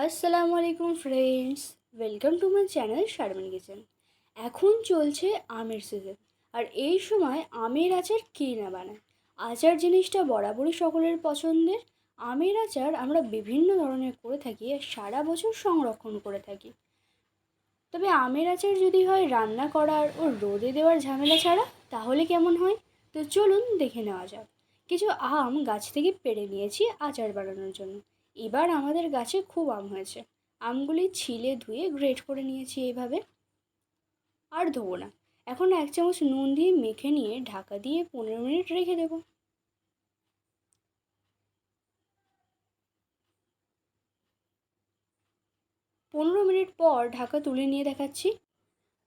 আসসালামু আলাইকুম friends, welcome to my channel Sharmin kitchen. এখন চলছে আমের সিজন, আর এই সময় আমের আচার কে না বানায়। আচার জিনিসটা বরাবরই সকলের পছন্দের। আমের আচার আমরা বিভিন্ন ধরনের করে থাকি আর সারা বছর সংরক্ষণ করে থাকি। তবে আমের আচার যদি হয় রান্না করার ও রোদে দেওয়ার ঝামেলা ছাড়া, তাহলে কেমন হয়? তো চলুন দেখে নেওয়া যাক। কিছু আম গাছ থেকে পেড়ে নিয়েছি আচার বানানোর জন্য। এবার আমাদের গাছে খুব আম হয়েছে। আমগুলি ছিলে ধুয়ে গ্রেট করে নিয়েছি এইভাবে। আর ধোবো না। এখন 1 চামচ নুন দিয়ে মেখে নিয়ে ঢাকা দিয়ে 15 মিনিট রেখে দেবো। 15 মিনিট পর ঢাকা তুলে নিয়ে দেখাচ্ছি।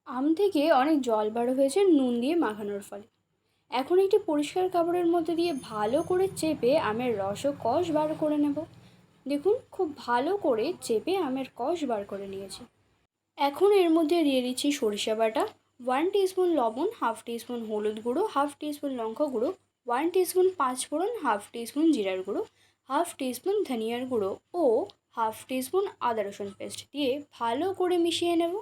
আম থেকে অনেক জল বার হয়েছে নুন দিয়ে মাখানোর ফলে। এখন একটি পরিষ্কার কাপড়ের মধ্যে দিয়ে ভালো করে চেপে আমের রস ও কষ বার করে নেব। দেখুন, খুব ভালো করে চেপে আমের কষ বার করে নিয়েছি। এখন এর মধ্যে দিয়ে দিচ্ছি সরিষা বাটা, 1 টিস্পুন লবণ, 1/2 টিস্পুন হলুদ গুঁড়ো, 1/2 টিস্পুন লঙ্কা গুঁড়ো, 1 টিস্পুন পাঁচফোড়ন, 1/2 টিস্পুন জিরার গুঁড়ো, 1/2 টিস্পুন ধনিয়ার গুঁড়ো ও 1/2 টিস্পুন আদা রসুন পেস্ট দিয়ে ভালো করে মিশিয়ে নেব।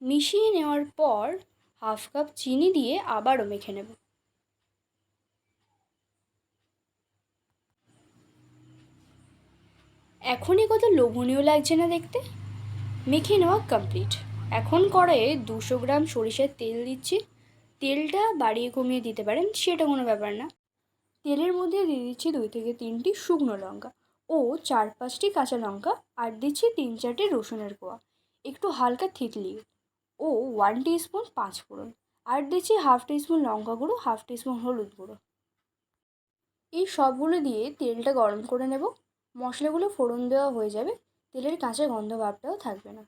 মিশিয়ে নেওয়ার পর 1/2 কাপ চিনি দিয়ে আবারও মেখে নেব। এখনই কত লোভনীয় লাগছে না দেখতে? মেখে নেওয়া কমপ্লিট। এখন কড়াইয়ে 200 গ্রাম সরিষার তেল দিচ্ছি। তেলটা বাড়িয়ে কমিয়ে দিতে পারেন, সেটা কোনো ব্যাপার না। তেলের মধ্যে দিয়ে দিচ্ছি 2 থেকে 3টি শুকনো লঙ্কা ও 4-5টি কাঁচা লঙ্কা, আর দিচ্ছি 3-4টে রসুনের কোয়া, একটু হালকা থেতলি ও 1 টিস্পুন পাঁচফোড়ন, আর দিচ্ছি 1/2 টিস্পুন লঙ্কা গুঁড়ো, 1/2 টিস্পুন হলুদ গুঁড়ো। এই সবগুলো দিয়ে তেলটা গরম করে নেব। মশলাগুলো ফোড়ন দেওয়া হয়ে যাবে, তেলের কাঁচা গন্ধ ভাবটাও থাকবে না।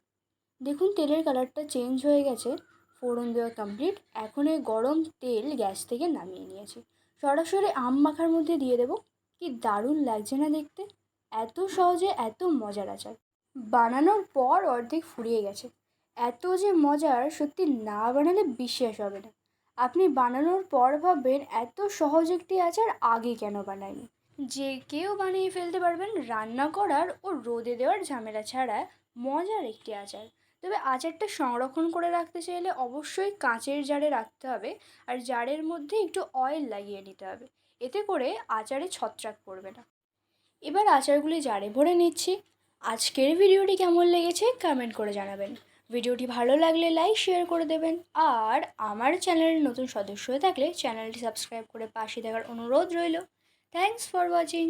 দেখুন, তেলের কালারটা চেঞ্জ হয়ে গেছে, ফোড়ন দেওয়া কমপ্লিট। এখন এই গরম তেল গ্যাস থেকে নামিয়ে নিয়েছি, সরাসরি আম মাখার মধ্যে দিয়ে দেবো। কি দারুণ লাগছে না দেখতে? এত সহজে এত মজার আচার বানানোর পর অর্ধেক ফুরিয়ে গেছে। এত যে মজার, সত্যি না বানালে বিশ্বাস হবে না। আপনি বানানোর পর ভাববেন এত সহজ একটি আচার আগে কেন বানাইনি। যে কেউ বানিয়ে ফেলতে পারবেন রান্না করার ও রোদে দেওয়ার ঝামেলা ছাড়া। মজার একটি আচার। তবে আচারটা সংরক্ষণ করে রাখতে চাইলে অবশ্যই কাঁচের জারে রাখতে হবে, আর জারের মধ্যে একটু অয়েল লাগিয়ে নিতে হবে। এতে করে আচারে ছত্রাক পড়বে না। এবার আচারগুলি জারে ভরে নিচ্ছি। আজকের ভিডিওটি কেমন লেগেছে কমেন্ট করে জানাবেন। ভিডিওটি ভালো লাগলে লাইক শেয়ার করে দেবেন, আর আমার চ্যানেলের নতুন সদস্য হয়ে থাকলে চ্যানেলটি সাবস্ক্রাইব করে পাশে থাকার অনুরোধ রইল। Thanks for watching.